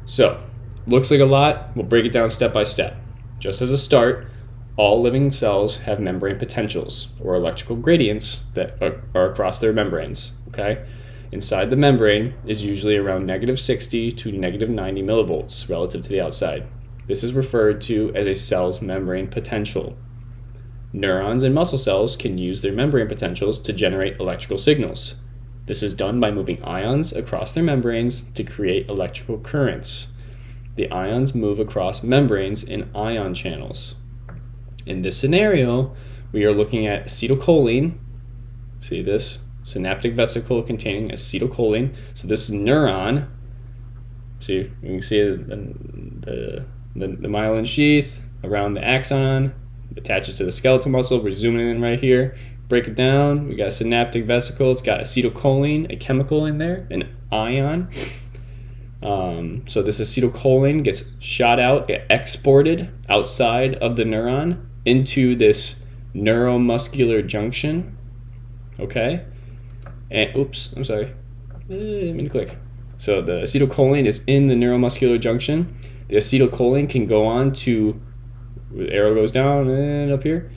So, looks like a lot. We'll break it down step by step. Just as a start, all living cells have membrane potentials, or electrical gradients, that are across their membranes. Okay? Inside the membrane is usually around -60 to -90 millivolts relative to the outside. This is referred to as a cell's membrane potential. Neurons and muscle cells can use their membrane potentials to generate electrical signals. This is done by moving ions across their membranes to create electrical currents. The ions move across membranes in ion channels. In this scenario, we are looking at acetylcholine. See this? Synaptic vesicle containing acetylcholine. So this neuron, see, you can see the myelin sheath around the axon, attaches to the skeletal muscle. We're zooming in right here. Break it down. We got synaptic vesicle. It's got acetylcholine, a chemical in there, an ion. So this acetylcholine gets shot out, exported outside of the neuron into this neuromuscular junction. Okay? And oops, I'm sorry. I didn't mean to click. So the acetylcholine is in the neuromuscular junction. The acetylcholine can go on to, the arrow goes down and up here.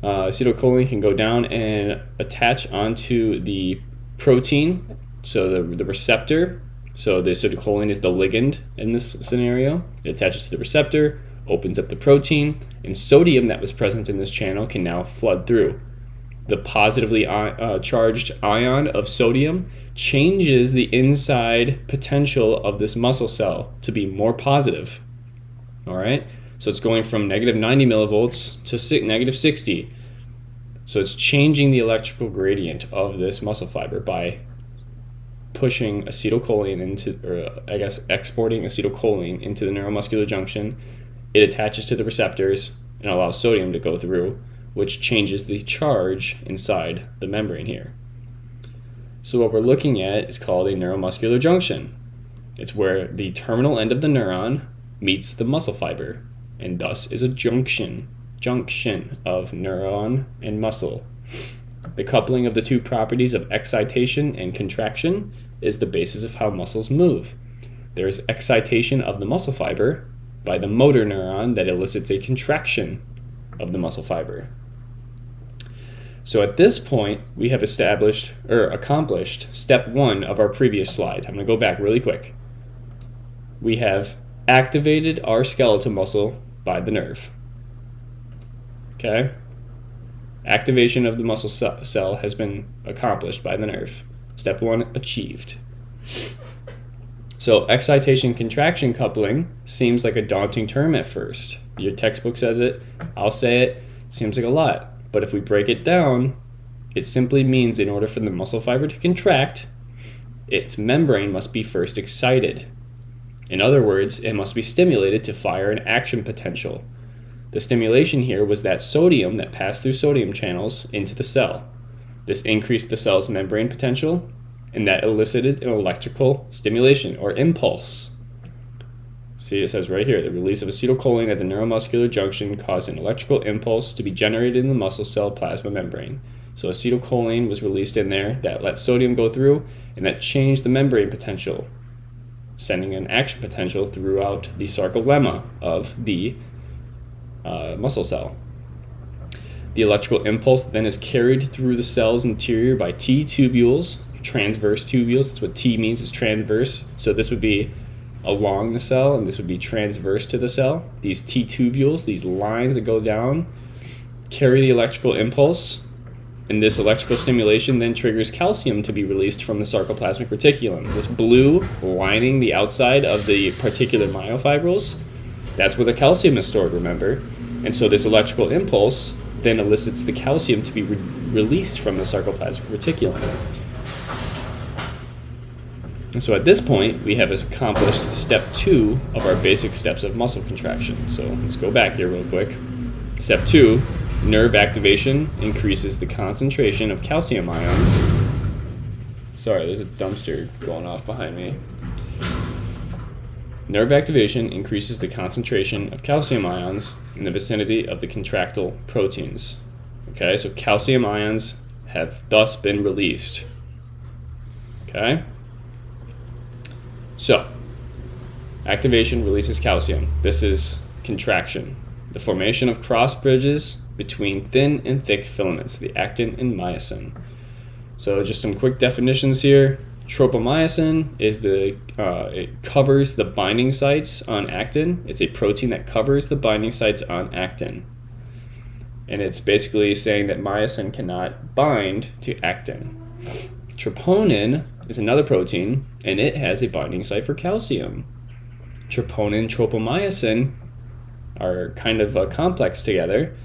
Acetylcholine can go down and attach onto the protein, so the receptor. So the acetylcholine is the ligand in this scenario. It attaches to the receptor, opens up the protein, and sodium that was present in this channel can now flood through. The positively charged ion of sodium changes the inside potential of this muscle cell to be more positive. All right? So it's going from -90 millivolts to -60. So it's changing the electrical gradient of this muscle fiber by pushing acetylcholine into, or I guess exporting acetylcholine into the neuromuscular junction. It attaches to the receptors and allows sodium to go through, which changes the charge inside the membrane here. So what we're looking at is called a neuromuscular junction. It's where the terminal end of the neuron meets the muscle fiber, and thus is a junction of neuron and muscle. The coupling of the two properties of excitation and contraction is the basis of how muscles move. There is excitation of the muscle fiber by the motor neuron that elicits a contraction of the muscle fiber. So at this point, we have accomplished step 1 of our previous slide. I'm going to go back really quick. We have activated our skeletal muscle by the nerve. Okay? Activation of the muscle cell has been accomplished by the nerve. Step 1 achieved. So excitation-contraction coupling seems like a daunting term at first. Your textbook says it, I'll say it, seems like a lot. But if we break it down, it simply means in order for the muscle fiber to contract, its membrane must be first excited. In other words, it must be stimulated to fire an action potential. The stimulation here was that sodium that passed through sodium channels into the cell. This increased the cell's membrane potential, and that elicited an electrical stimulation or impulse. See, it says right here, the release of acetylcholine at the neuromuscular junction caused an electrical impulse to be generated in the muscle cell plasma membrane. So acetylcholine was released in there, that let sodium go through, and that changed the membrane potential, sending an action potential throughout the sarcolemma of the muscle cell. The electrical impulse then is carried through the cell's interior by T tubules, transverse tubules. That's what T means, is transverse. So this would be along the cell, and this would be transverse to the cell. These T tubules, these lines that go down, carry the electrical impulse, and this electrical stimulation then triggers calcium to be released from the sarcoplasmic reticulum. This blue lining the outside of the particular myofibrils, that's where the calcium is stored, remember? And so this electrical impulse then elicits the calcium to be released from the sarcoplasmic reticulum. And so at this point, we have accomplished step 2 of our basic steps of muscle contraction. So let's go back here real quick. Step 2, nerve activation increases the concentration of calcium ions. Sorry, there's a dumpster going off behind me. Nerve activation increases the concentration of calcium ions in the vicinity of the contractile proteins. Okay, so calcium ions have thus been released. Okay? So, Activation releases calcium. This is contraction. The formation of cross bridges between thin and thick filaments, the actin and myosin. So just some quick definitions here. Tropomyosin is it covers the binding sites on actin. It's a protein that covers the binding sites on actin. And it's basically saying that myosin cannot bind to actin. Troponin is another protein, and it has a binding site for calcium. Troponin and tropomyosin are kind of a complex together.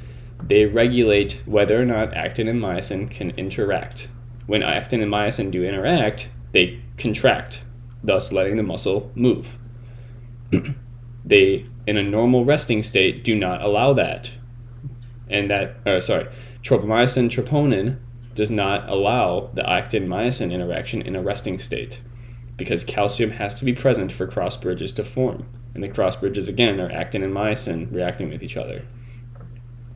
They regulate whether or not actin and myosin can interact. When actin and myosin do interact, they contract, thus letting the muscle move. They, in a normal resting state, do not allow that. And tropomyosin, troponin does not allow the actin-myosin interaction in a resting state because calcium has to be present for cross bridges to form. And the cross bridges, again, are actin and myosin reacting with each other.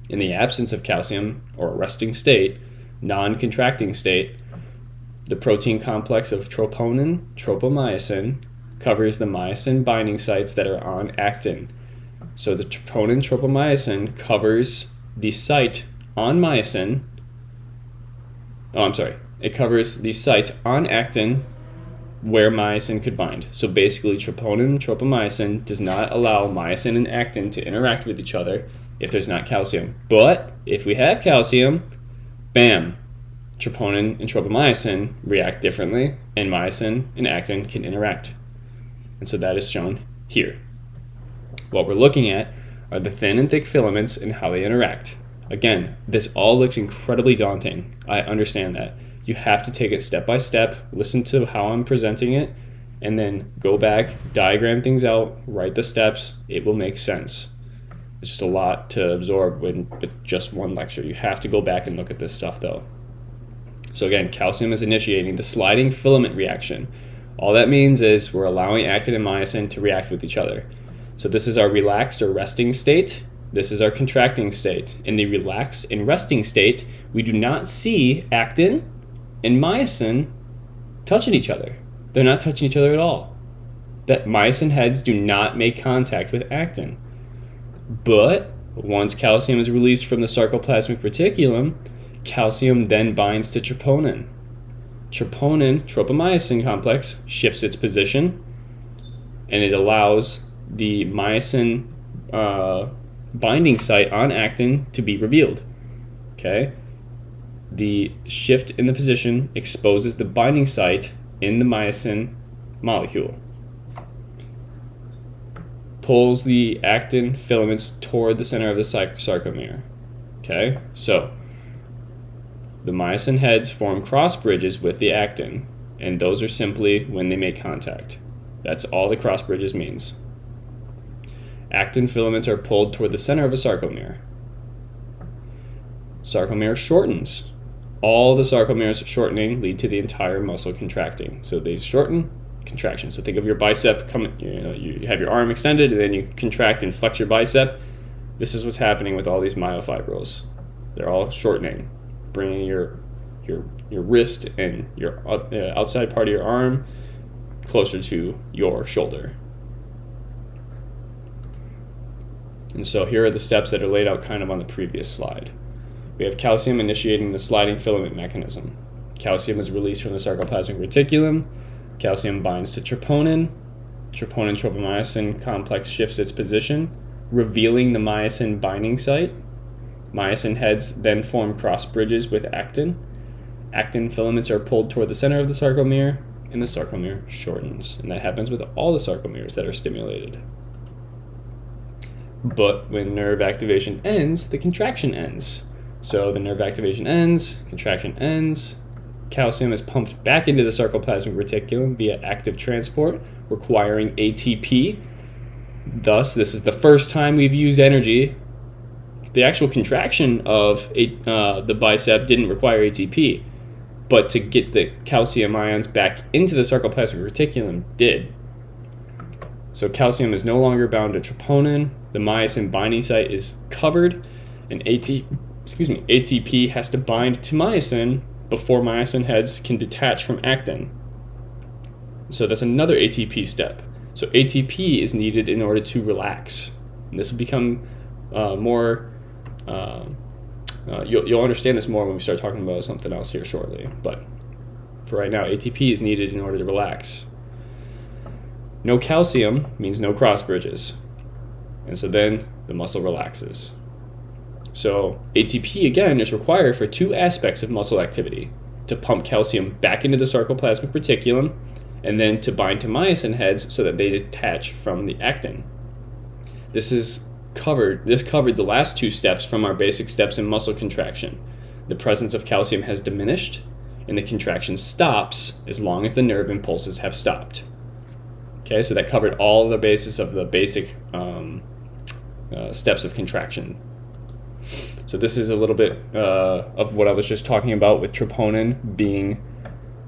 In the absence of calcium, or a resting state, non-contracting state, the protein complex of troponin, tropomyosin, covers the myosin binding sites that are on actin. So the troponin, tropomyosin covers the site on myosin. It covers the site on actin where myosin could bind. So basically, troponin, tropomyosin does not allow myosin and actin to interact with each other if there's not calcium. But if we have calcium, bam, troponin and tropomyosin react differently, and myosin and actin can interact. And so that is shown here. What we're looking at are the thin and thick filaments and how they interact. Again, this all looks incredibly daunting. I understand that. You have to take it step by step, listen to how I'm presenting it, and then go back, diagram things out, write the steps. It will make sense. It's just a lot to absorb with just one lecture. You have to go back and look at this stuff though. So again, calcium is initiating the sliding filament reaction. All that means is we're allowing actin and myosin to react with each other. So this is our relaxed or resting state. This is our contracting state. In the relaxed and resting state, we do not see actin and myosin touching each other. They're not touching each other at all. That myosin heads do not make contact with actin. But once calcium is released from the sarcoplasmic reticulum, calcium then binds to troponin. Troponin, tropomyosin complex, shifts its position, and it allows the myosin binding site on actin to be revealed. Okay? The shift in the position exposes the binding site in the myosin molecule. Pulls the actin filaments toward the center of the sarcomere. Okay? So, the myosin heads form cross bridges with the actin, and those are simply when they make contact. That's all the cross bridges means. Actin filaments are pulled toward the center of a sarcomere. Sarcomere shortens. All the sarcomeres shortening lead to the entire muscle contracting. So they shorten, contraction. So think of your bicep coming, you have your arm extended and then you contract and flex your bicep. This is what's happening with all these myofibrils. They're all shortening, bringing your wrist and your outside part of your arm closer to your shoulder. And so here are the steps that are laid out kind of on the previous slide. We have calcium initiating the sliding filament mechanism. Calcium is released from the sarcoplasmic reticulum. Calcium binds to troponin. Troponin-tropomyosin complex shifts its position, revealing the myosin binding site. Myosin heads then form cross bridges with actin. Actin filaments are pulled toward the center of the sarcomere, and the sarcomere shortens. And that happens with all the sarcomeres that are stimulated. But when nerve activation ends, the contraction ends. So the nerve activation ends, contraction ends, calcium is pumped back into the sarcoplasmic reticulum via active transport, requiring ATP. Thus, this is the first time we've used energy. The actual contraction of the bicep didn't require ATP, but to get the calcium ions back into the sarcoplasmic reticulum did. So calcium is no longer bound to troponin, the myosin binding site is covered, and ATP has to bind to myosin before myosin heads can detach from actin. So that's another ATP step. So ATP is needed in order to relax. And this will become more, you'll understand this more when we start talking about something else here shortly. But for right now, ATP is needed in order to relax. No calcium means no cross bridges. And so then the muscle relaxes. So ATP, again, is required for two aspects of muscle activity: to pump calcium back into the sarcoplasmic reticulum, and then to bind to myosin heads so that they detach from the actin. This covered the last two steps from our basic steps in muscle contraction. The presence of calcium has diminished, and the contraction stops as long as the nerve impulses have stopped. Okay, so that covered all the basis of the basic steps of contraction. So this is a little bit of what I was just talking about with troponin being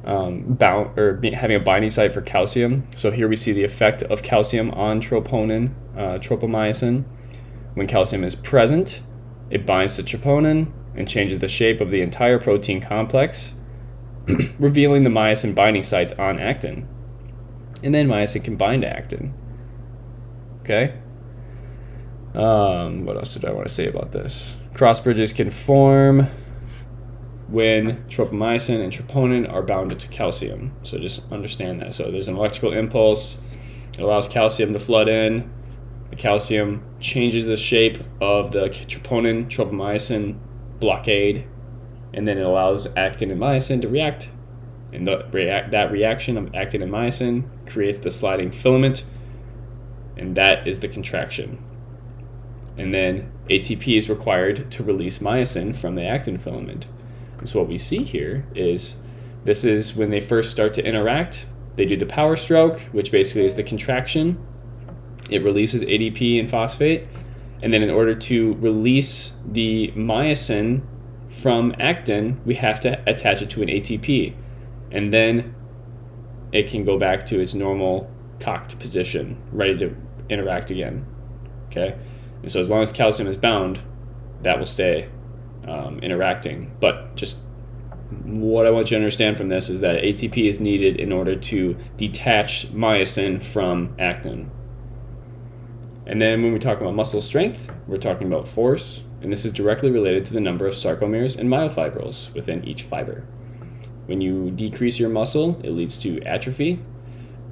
bound, or having a binding site for calcium. So here we see the effect of calcium on troponin, tropomyosin. When calcium is present, it binds to troponin and changes the shape of the entire protein complex, revealing the myosin binding sites on actin. And then myosin can bind to actin. Okay? What else did I want to say about this? Cross bridges can form when tropomyosin and troponin are bound to calcium. So just understand that. So there's an electrical impulse. It allows calcium to flood in. The calcium changes the shape of the troponin tropomyosin blockade, and then it allows actin and myosin to react. And that reaction of actin and myosin creates the sliding filament, and that is the contraction. And then ATP is required to release myosin from the actin filament. And so what we see here is, this is when they first start to interact. They do the power stroke, which basically is the contraction. It releases ADP and phosphate. And then in order to release the myosin from actin, we have to attach it to an ATP. And then it can go back to its normal cocked position, ready to interact again. Okay? And so as long as calcium is bound, that will stay interacting. But just what I want you to understand from this is that ATP is needed in order to detach myosin from actin. And then when we talk about muscle strength, we're talking about force, and this is directly related to the number of sarcomeres and myofibrils within each fiber. When you decrease your muscle, it leads to atrophy.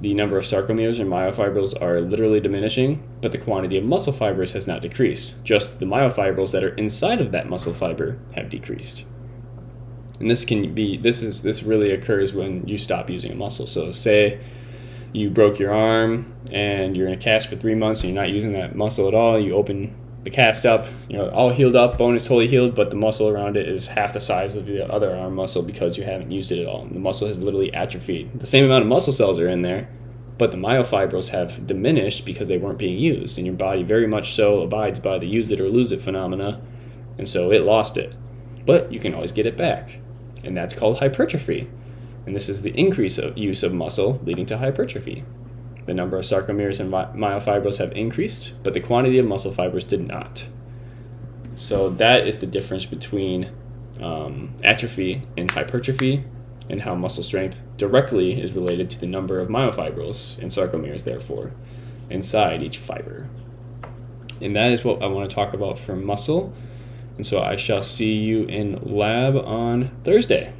The number of sarcomeres and myofibrils are literally diminishing, but the quantity of muscle fibers has not decreased. Just the myofibrils that are inside of that muscle fiber have decreased. And this really occurs when you stop using a muscle. So say you broke your arm and you're in a cast for 3 months and you're not using that muscle at all. You open the cast up, all healed up, bone is totally healed, but the muscle around it is half the size of the other arm muscle because you haven't used it at all. And the muscle has literally atrophied. The same amount of muscle cells are in there, but the myofibrils have diminished because they weren't being used, and your body very much so abides by the use it or lose it phenomena, and so it lost it. But you can always get it back, and that's called hypertrophy. And this is the increase of use of muscle leading to hypertrophy. The number of sarcomeres and myofibrils have increased, but the quantity of muscle fibers did not. So that is the difference between atrophy and hypertrophy, and how muscle strength directly is related to the number of myofibrils and sarcomeres, therefore, inside each fiber. And that is what I want to talk about for muscle. And so I shall see you in lab on Thursday.